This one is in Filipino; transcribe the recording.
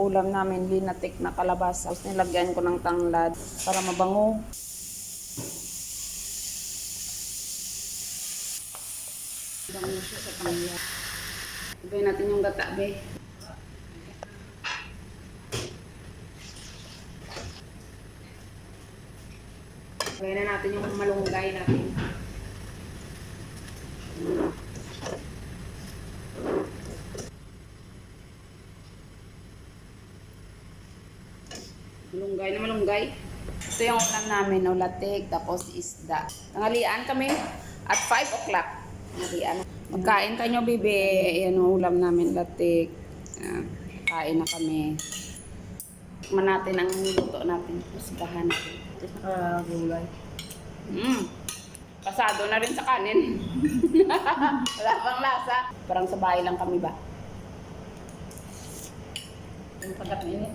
Ulam namin, linatik na kalabasa. Tapos nilagyan ko ng tanglad para mabango. Bango siya sa tanglad. Ibigay natin yung gata, be. Ibigay na natin yung malunggay natin. Malunggay na malunggay. Ito yung ulam namin, no, latik, tapos isda. Tanghalian kami at 5 o'clock. Tanghalian. Magkain kayo, bibi. Ayan yung ulam namin, latik. Kain na kami. Tikman natin ang luto natin. Pustahan natin. Gulay. Pasado na rin sa kanin. Wala pang lasa. Parang sa bahay lang kami ba? Yung pagkat na yun eh.